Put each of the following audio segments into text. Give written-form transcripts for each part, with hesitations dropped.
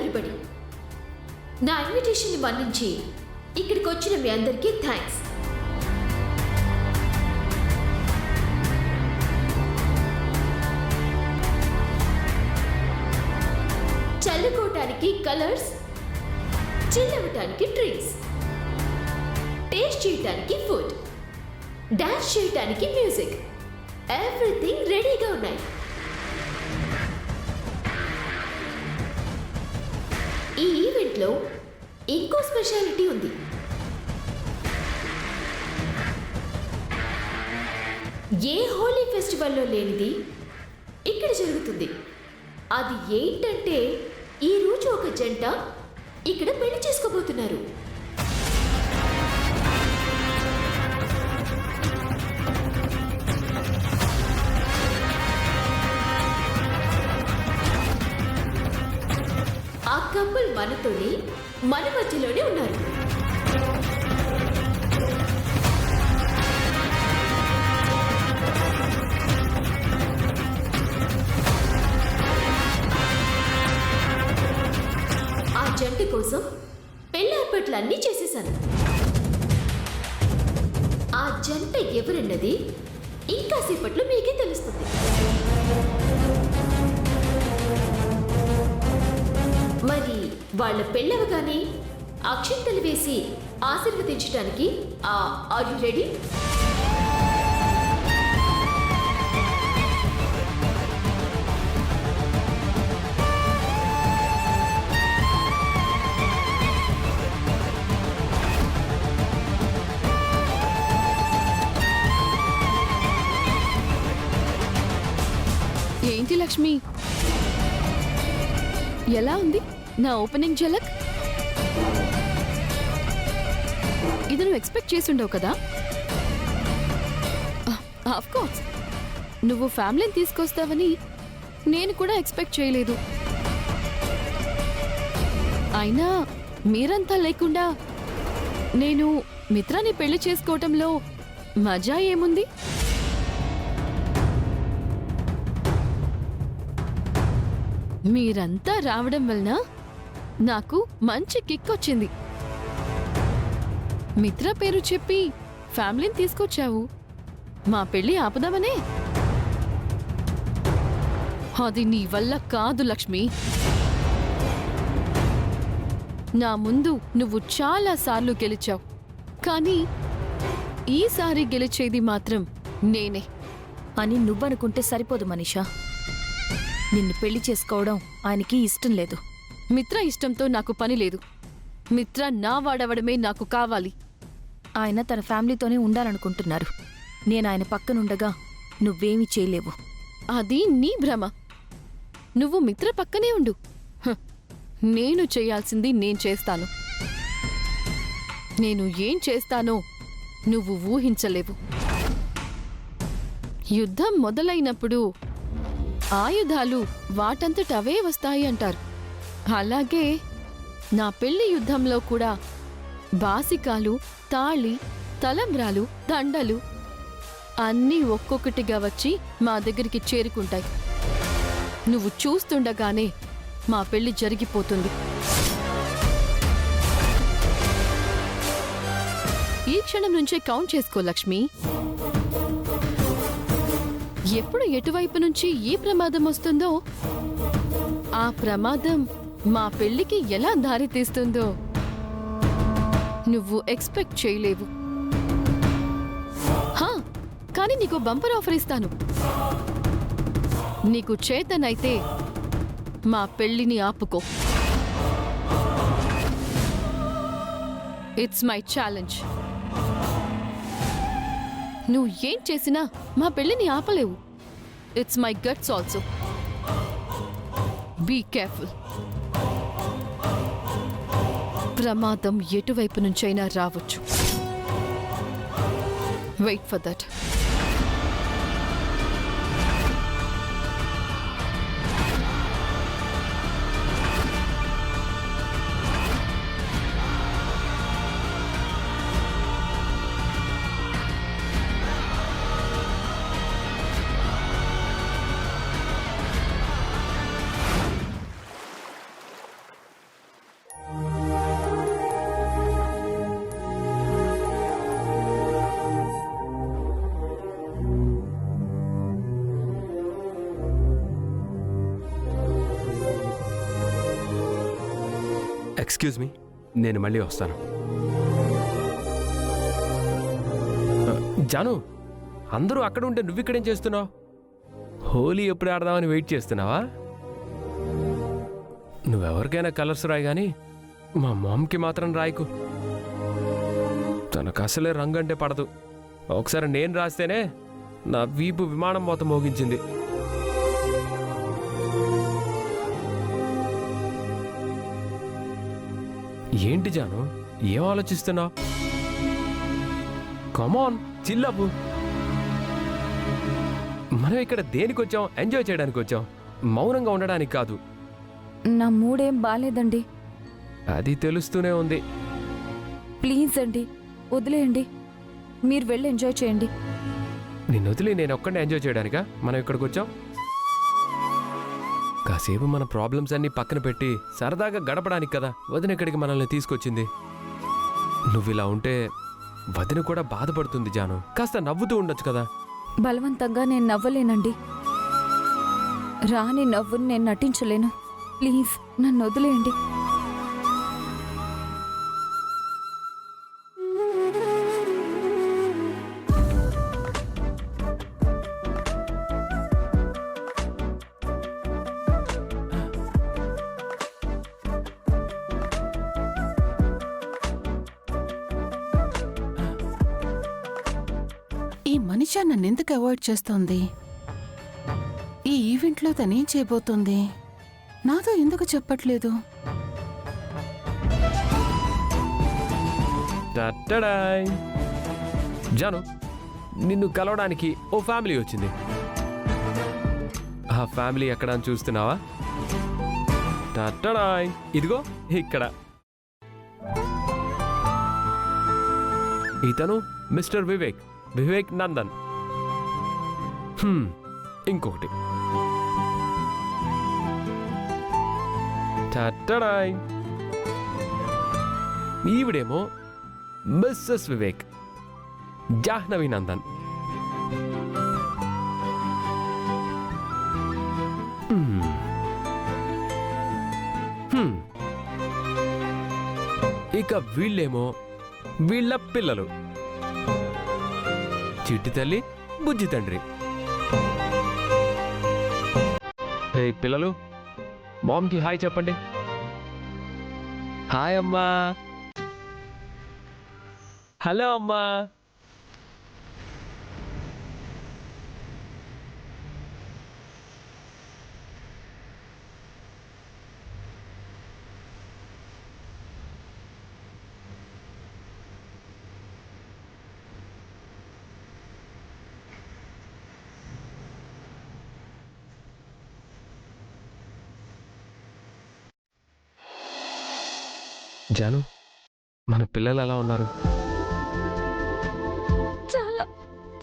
Everybody. నా invitation మన్నించి ఇక్కడికి వచ్చిన మీ అందరికీ థ్యాంక్స్. చల్లుకోవటానికి కలర్స్, చిల్లవటానికి డ్రింక్స్, టేస్ట్ చేయటానికి ఫుడ్, డాన్స్ చేయటానికి మ్యూజిక్, ఎవ్రీథింగ్ రెడీగా ఉన్నాయి. ఈ ఈవెంట్లో ఇంకో స్పెషాలిటీ ఉంది. ఏ హోలీ ఫెస్టివల్లో లేనిది ఇక్కడ జరుగుతుంది. అది ఏంటంటే ఈరోజు ఒక జంట ఇక్కడ పెళ్లి చేసుకోబోతున్నారు. ఆ కపుల్ మనతోనే, మన మధ్యలోనే ఉన్నారు. ఆ జంట కోసం పెళ్లి ఏర్పాట్లన్నీ చేసేశాను. ఆ జంట ఎవరన్నది ఇంకాసేపట్లో మీకే తెలుస్తుంది. మరి వాళ్ళ పెళ్ళవగానే అక్షింతలు వేసి ఆశీర్వదించడానికి ఆర్ యు రెడీ? ఏంటి లక్ష్మి, ఎలా ఉంది నా ఓపెనింగ్ ఝలక్? ఇది నువ్వు ఎక్స్పెక్ట్ చేసుండవు కదా? ఆఫ్ కోర్స్ నువ్వు ఫ్యామిలీని తీసుకొస్తావని నేను కూడా ఎక్స్పెక్ట్ చేయలేదు. అయినా మీరంతా లేకుండా నేను మిత్రాన్ని పెళ్లి చేసుకోవటంలో మజా ఏముంది? మీరంతా రావడం వలన నాకు మంచి కిక్ వచ్చింది. మిత్ర పేరు చెప్పి ఫ్యామిలీని తీసుకొచ్చావు. మా పెళ్లి ఆపదామనే? అది నీ వల్ల కాదు లక్ష్మి. నా ముందు నువ్వు చాలా సార్లు గెలిచావు, కానీ ఈసారి గెలిచేది మాత్రం నేనే అని నువ్వనుకుంటే సరిపోదు మనీషా. నిన్ను పెళ్లి చేసుకోవడం ఆయనకి ఇష్టం లేదు. మిత్ర ఇష్టంతో నాకు పని లేదు. మిత్ర నా వాడవడమే నాకు కావాలి. ఆయన తన ఫ్యామిలీతోనే ఉండాలనుకుంటున్నారు. నేను ఆయన పక్కనుండగా నువ్వేమీ చేయలేవు. అది నీ భ్రమ. నువ్వు మిత్ర పక్కనే ఉండు. నేను చేయాల్సింది నేను చేస్తాను. నేను ఏం చేస్తానో నువ్వు ఊహించలేవు. యుద్ధం మొదలైనప్పుడు ఆయుధాలు వాటంతట అవే వస్తాయి అంటారు. అలాగే నా పెళ్లి యుద్ధంలో కూడా బాసికాలు, తాళి, తలంబ్రాలు, దండలు అన్నీ ఒక్కొక్కటిగా వచ్చి మా దగ్గరికి చేరుకుంటాయి. నువ్వు చూస్తుండగానే మా పెళ్లి జరిగిపోతుంది. ఈ క్షణం నుంచే కౌంట్ చేసుకో లక్ష్మి. ఎప్పుడు ఎటువైపు నుంచి ఏ ప్రమాదం వస్తుందో, ఆ ప్రమాదం మా పెళ్లికి ఎలా దారి తీస్తుందో నువ్వు ఎక్స్పెక్ట్ చేయలేవు. కానీ నీకు బంపర్ ఆఫర్ ఇస్తాను. నీకు చేతనైతే మా పెళ్లిని ఆపుకో. It's my challenge. నువ్వు ఏం చేసినా మా పెళ్లిని ఆపలేవు. It's my guts also. Be careful. ప్రమాదం ఎటువైపు నుంచైనా రావచ్చు. Wait for that. Excuse me, నేను మళ్ళీ వస్తాను. జాను, అందరూ అక్కడ ఉంటే నువ్వు ఇక్కడేం చేస్తున్నావు? హోలీ ఎప్పుడు ఆడదామని వెయిట్ చేస్తున్నావా? నువ్వెవరికైనా కలర్స్ రాయి కానీ మా మామ్కి మాత్రం రాయకు. తనకు అసలే రంగు అంటే పడదు. ఒకసారి నేను రాస్తేనే నా వీపు విమానం మొత్తం మోగించింది. ఏంటి జాను, ఏం ఆలోచిస్తున్నావు? కమాన్, చిల్లవ్వు. మనం ఇక్కడ దేనికి వచ్చాం? ఎంజాయ్ చేయడానికి వచ్చాం, మౌనంగా ఉండడానికి కాదు. నా మూడేం బాలేదండి. అది తెలుస్తూనే ఉంది. ప్లీజ్ అండి, వదిలేయండి. మీరు వెళ్ళి ఎంజాయ్ చేయండి. నిన్ను వదిలి నేను ఒక్కడే ఎంజాయ్ చేయడానికా మనం ఇక్కడికి వచ్చాం? కాసేపు మన ప్రాబ్లమ్స్ అన్నీ పక్కన పెట్టి సరదాగా గడపడానికి కదా వదిన ఇక్కడికి మనల్ని తీసుకొచ్చింది. నువ్వు ఇలా ఉంటే వదిన కూడా బాధపడుతుంది జాను. కాస్త నవ్వుతూ ఉండొచ్చు కదా. బలవంతంగా నేను నవ్వలేనండి. రాని నవ్వుని నేను నటించలేను. ప్లీజ్ నన్ను వదిలేయండి. ఈ మనిషి నన్నెందుకు అవాయిడ్ చేస్తోంది? ఈ ఈవెంట్లో తనేం చేయబోతోంది? నాతో ఎందుకు చెప్పట్లేదు? టట్టడాయ్. జాను, నిన్ను కలవడానికి ఓ ఫ్యామిలీ వచ్చింది. ఆ ఫ్యామిలీ ఎక్కడ అని చూస్తున్నావా? టట్టడాయ్, ఇదిగో ఇక్కడ. ఇతను మిస్టర్ వివేక్, వివేక్ నందన్. ఇంకొకటి టట్టడాయ్. ఈవిడేమో మిస్సెస్ వివేక్, జాహ్నవి నందన్. ఇక వీళ్ళేమో వీళ్ళ పిల్లలు, చిట్టి తల్లి, బుజ్జి తండ్రి. హే పిల్లలు, మామ్కి హాయ్ చెప్పండి. హాయ్ అమ్మా. హలో అమ్మా. జాను, మన పిల్లలు ఎలా ఉన్నారు? చాలా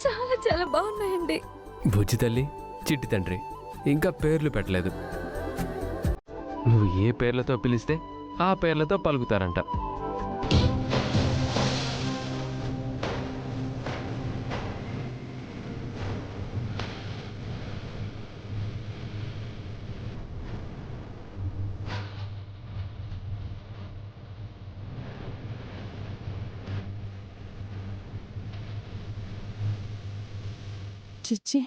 చాలా చాలా బాగున్నాయండి. బుజ్జి తల్లి, చిట్టి తండ్రి. ఇంకా పేర్లు పెట్టలేదు. నువ్వు ఏ పేర్లతో పిలిస్తే ఆ పేర్లతో పలుకుతారంట. చిచ్చి,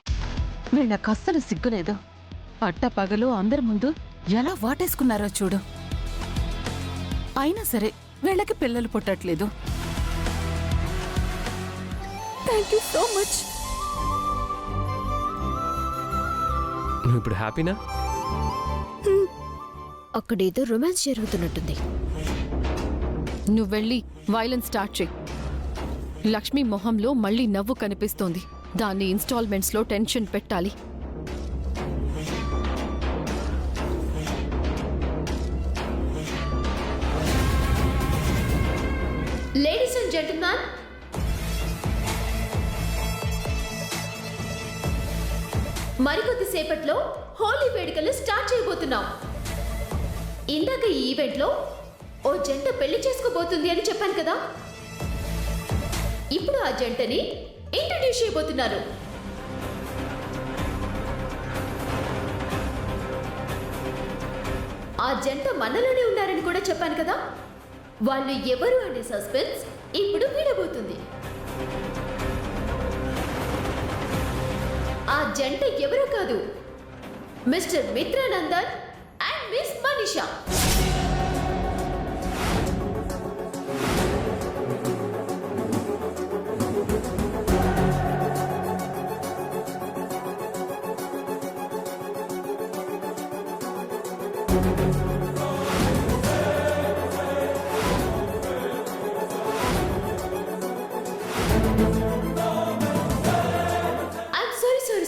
వీళ్ళకి అస్సలు సిగ్గులేదు. పట్ట పగలు అందరి ముందు ఎలా వాటేసుకున్నారో చూడు. అయినా సరే వీళ్ళకి పిల్లలు పుట్టట్లేదు. Thank you so much. నువ్వు ఇప్పుడు హ్యాపీనా? అక్కడేదో రొమాన్స్ జరుగుతున్నట్టుంది. నువ్వు వెళ్ళి వైలెన్స్ స్టార్ట్ చేయి. లక్ష్మి మొహంలో మళ్ళీ నవ్వు కనిపిస్తోంది. దాన్ని ఇన్స్టాల్మెంట్స్లో టెన్షన్ పెట్టాలి. లేడీస్ అండ్ జెంటిల్మెన్, మరికొద్దిసేపట్లో హోలీ వేడుకలు స్టార్ట్ చేయబోతున్నాం. ఇందాక ఈ ఈవెంట్లో ఓ జంట పెళ్లి చేసుకోబోతుంది అని చెప్పాను కదా. ఇప్పుడు ఆ జంటని ఇంట్రడ్యూస్ చేయబోతున్నారు. ఆ జంట మనలోనే ఉన్నారని కూడా చెప్పాను కదా. వాళ్ళు ఎవరు అనే సస్పెన్స్ ఇప్పుడు వీడబోతుంది. ఆ జంట ఎవరు కాదు, mister Mitranandan and miss Manisha.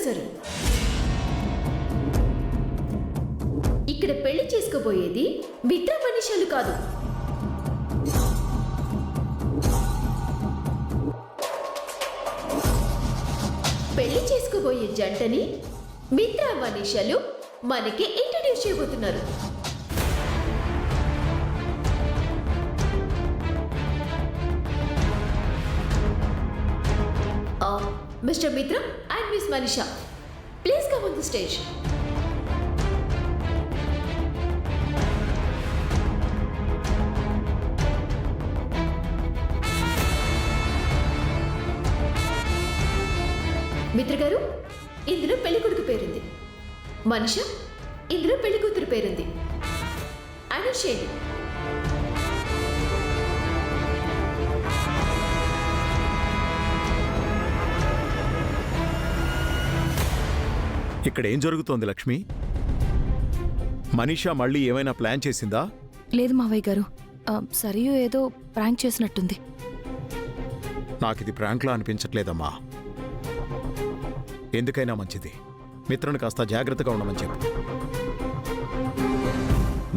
సరే, ఇక్కడ పెళ్లి చేసుకోబోయేది మిత్ర మనిషాలు కాదు, పెళ్లి చేసుకోబోయే జంటని మిత్ర మనిషాలు మనకి ఇంట్రడ్యూస్ చేయబోతున్నారు. Mr. Mitra and Miss Manisha, please come on the stage. మిత్ర గారు, ఇందులో పెళ్లి కొడుకు పేరుంది. మనిష, ఇందులో పెళ్లి కూతురు పేరుంది. అనుషేని. ఇక్కడ ఏం జరుగుతోంది లక్ష్మి? మనీషా మళ్ళీ ఏమైనా ప్లాన్ చేసిందా? లేదు మావయ్య గారు, సరియు ఏదో ప్రాంక్ చేసినట్టుంది. నాకిది ప్రాంక్లా అనిపించట్లేదమ్మా. ఎందుకైనా మంచిది మిత్రుని కాస్త జాగ్రత్తగా ఉండమని చెప్పు.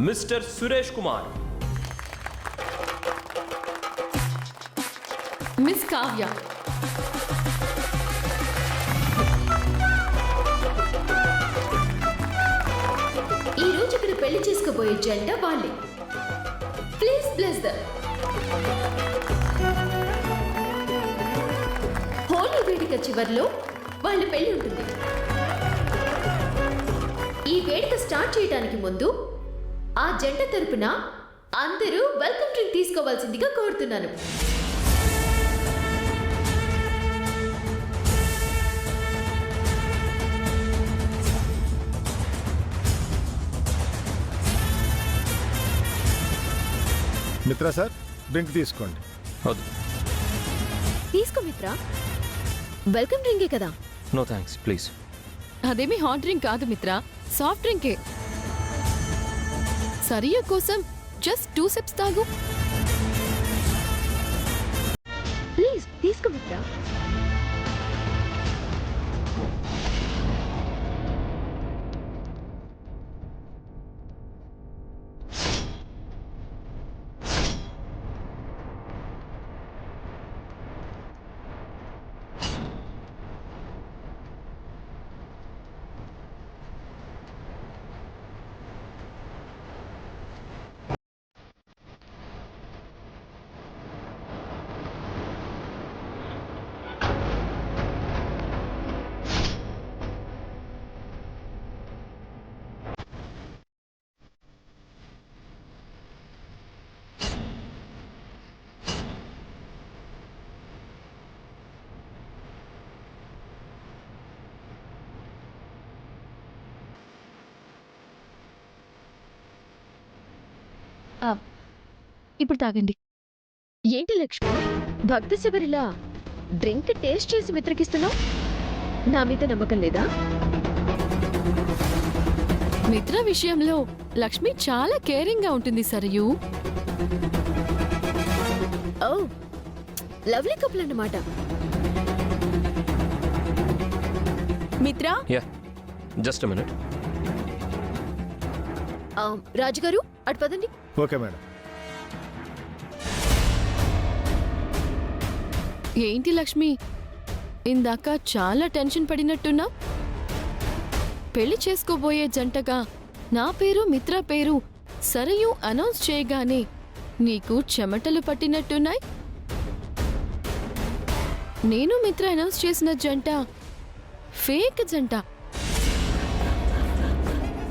మిస్టర్ సురేష్ కుమార్, మిస్ కావ్య, ఈ రోజు ఇక్కడ పెళ్లి చేసుకోబోయే జంట వాళ్ళే. Please bless them. హోలీ వేడుక చివర్లో వాళ్ళ పెళ్లి ఉంటుంది. ఈ వేడుక స్టార్ట్ చేయడానికి ముందు ఆ జంట తరపున అందరూ వెల్కమ్ డ్రింక్ తీసుకోవాల్సిందిగా కోరుతున్నాను. మిత్రా సార్, డ్రింక్ తీసుకోండి. వద్దు. తీసుకో మిత్ర, వెల్కమ్ డ్రింకే కదా. No thanks please. అదేమి హాట్ డ్రింక్ కాదు మిత్ర, సాఫ్ట్ డ్రింకే. సరియు కోసం జస్ట్ 2 సిప్స్ తాగు. ప్లీజ్ తీసుకో మిత్ర. ఇప్పుడు తాగండి. ఏంటి లక్ష్మి, భక్త శబరిలా డ్రింక్ టేస్ట్ చేసి మిత్రకిస్తున్నావు? నా మీద నమ్మకం లేదా? మిత్ర విషయంలో లక్ష్మి చాలా కేరింగ్ గా ఉంటుంది సరియు. ఓ, లవ్లీ కపుల్ అన్నమాట. మిత్ర, యా, జస్ట్ మినిట్. రాజుగారు అటు పదండి. Okay madam. ఏంటి లక్ష్మి, ఇందాక చాలా టెన్షన్ పడినట్టున్నా? పెళ్లి చేసుకోబోయే జంటగా నా పేరు మిత్ర పేరు సరయు అనౌన్స్ చేయగానే నీకు చెమటలు పట్టినట్టున్నాయి. నేను మిత్ర అనౌన్స్ చేసిన జంట ఫేక్ జంట.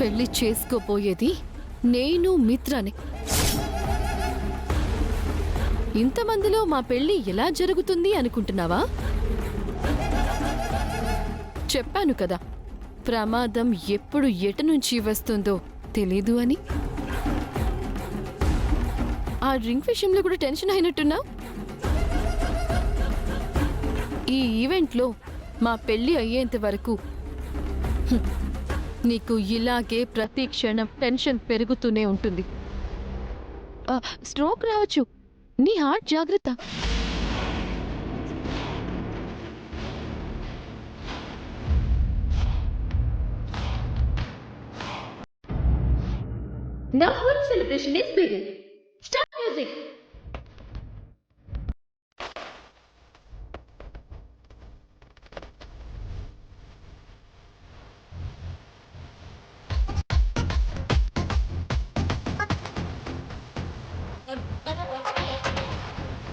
పెళ్లి చేసుకోబోయేది నేను మిత్రని. ఇంతమందిలో మా పెళ్లి ఎలా జరుగుతుంది అనుకుంటున్నావా? చెప్పాను కదా, ప్రమాదం ఎప్పుడు ఎటు నుంచి వస్తుందో తెలీదు అని. ఆ డ్రింక్ విషయంలో కూడా టెన్షన్ అయినట్టున్నా. ఈ ఈవెంట్లో మా పెళ్లి అయ్యేంత వరకు నీకు ఇలాగే ప్రతి క్షణం టెన్షన్ పెరుగుతూనే ఉంటుంది. స్ట్రోక్ రావచ్చు, నీ హార్ట్ జాగ్రత్త. Now whole celebration is begin. Start music.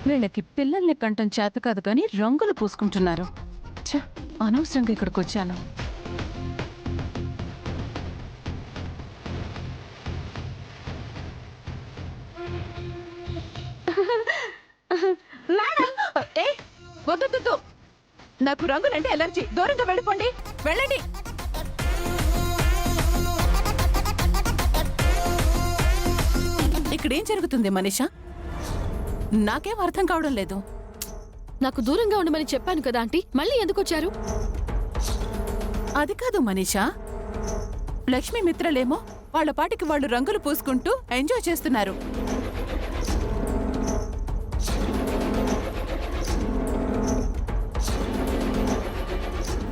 వీళ్ళకి పిల్లల్ని కంటం చేత కాదు కానీ రంగులు పూసుకుంటున్నారు. ఛ, అనవసరంగా ఇక్కడికి వచ్చాను. వద్దు, నాకు రంగులంటే ఎలర్జీ. దూరంగా వెళ్ళిపోండి, వెళ్ళండి. ఇక్కడేం జరుగుతుంది మనీషా? నాకేం అర్థం కావడం లేదు. నాకు దూరంగా ఉండమని చెప్పాను కదా ఆంటీ, మళ్ళీ ఎందుకు వచ్చారు? అది కాదు మనీషా, లక్ష్మీ మిత్రలేమో వాళ్ళ పాటికి వాళ్ళు రంగులు పూసుకుంటూ ఎంజాయ్ చేస్తున్నారు.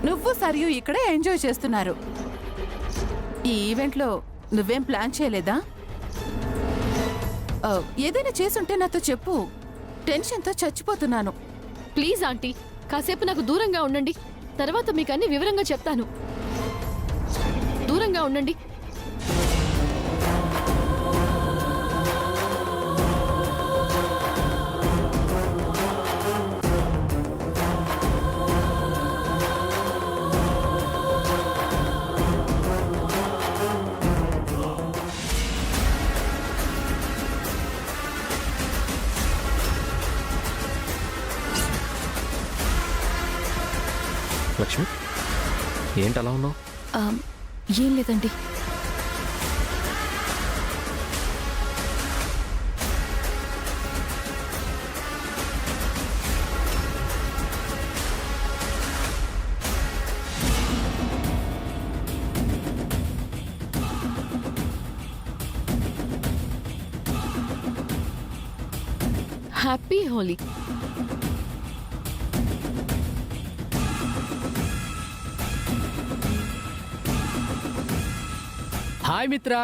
నువ్వు సరియు ఇక్కడే ఎంజాయ్ చేస్తున్నారు. ఈ ఈవెంట్లో నువ్వేం ప్లాన్ చేయలేదా? ఏదైనా చేసుంటే నాతో చెప్పు. టెన్షన్తో చచ్చిపోతున్నాను. ప్లీజ్ ఆంటీ, కాసేపు నాకు దూరంగా ఉండండి. తర్వాత మీకు అన్ని వివరంగా చెప్తాను. దూరంగా ఉండండి. లక్ష్మి, ఏంటి అలా ఉన్నావు? ఏం లేదండి. Happy Holi. Hi Mitra,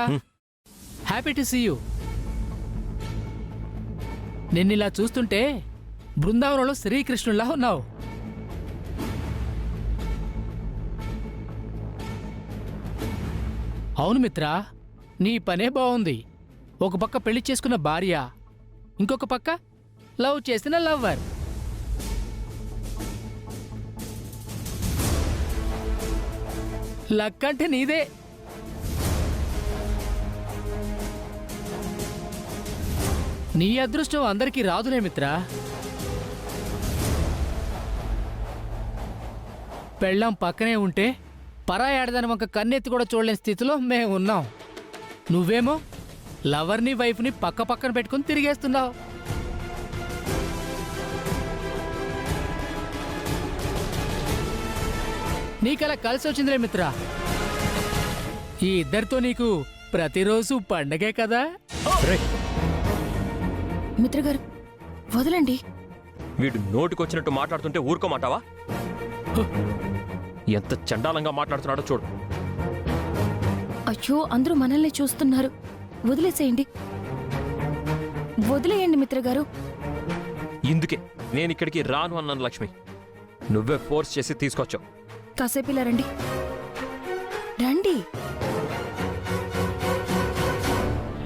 happy to see you. నిన్నిలా చూస్తుంటే బృందావనంలో శ్రీకృష్ణుల్లా ఉన్నావు. అవును మిత్రా, నీ పనే బాగుంది. ఒక పక్క పెళ్లి చేసుకున్న భార్య, ఇంకొక పక్క లవ్ చేసిన లవ్వర్. లక్ అంటే నీదే. నీ అదృష్టం అందరికీ రాదులే మిత్రా. పెళ్ళాం పక్కనే ఉంటే పరాయాడదాని ఒక కన్నెత్తి కూడా చూడలేని స్థితిలో మేము ఉన్నాం. నువ్వేమో లవర్ని వైఫ్ని పక్క పక్కన పెట్టుకుని తిరిగేస్తున్నావు. నీకలా కలిసి వచ్చిందిలే మిత్రా. ఈ ఇద్దరితో నీకు ప్రతిరోజు పండగే కదా. మిత్రగారు వదలండి. వీడు నోటికొచ్చినట్టు మాట్లాడుతుంటే ఊరుకోమంటావా? ఎంత చండాలంగా మాట్లాడుతున్నాడో చూడు. అయ్యో, అందరూ మనల్ని చూస్తున్నారు. వదిలేసేయండి, వదిలేయండి మిత్రగారు. ఇందుకే నేను ఇక్కడికి రాను అన్నాను లక్ష్మి. నువ్వే ఫోర్స్ చేసి తీసుకొచ్చావు. కాసేపు ఇలా రండి. రండి.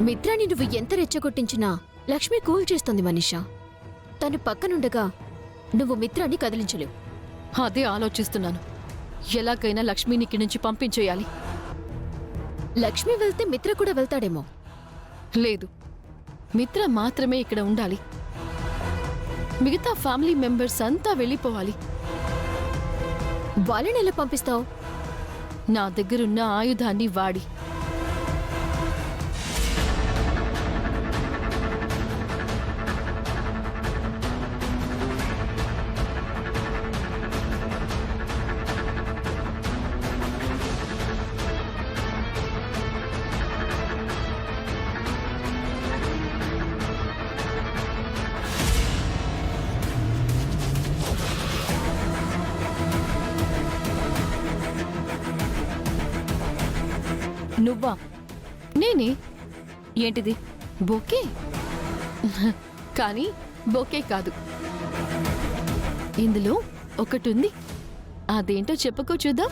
మిత్రాన్ని నువ్వు ఎంత రెచ్చగొట్టించినా లక్ష్మి కూల్ చేస్తుంది మనీషా. తను పక్కనుండగా నువ్వు మిత్రాన్ని కదిలించలేవు. అదే ఆలోచిస్తున్నాను. ఎలాగైనా లక్ష్మిని ఇక్కడి నుంచి పంపించేయాలి. లక్ష్మి వెళ్తే మిత్ర కూడా వెళ్తాడేమో. లేదు, మిత్ర మాత్రమే ఇక్కడ ఉండాలి. మిగతా ఫ్యామిలీ మెంబర్స్ అంతా వెళ్ళిపోవాలి. వాళ్ళని ఎలా పంపిస్తావు? నా దగ్గరున్న ఆయుధాన్ని వాడి. నువ్వా? నేనే. ఏంటిది? బొకే. కానీ బొకే కాదు, ఇందులో ఒకటుంది. అదేంటో చెప్పుకో చూద్దాం.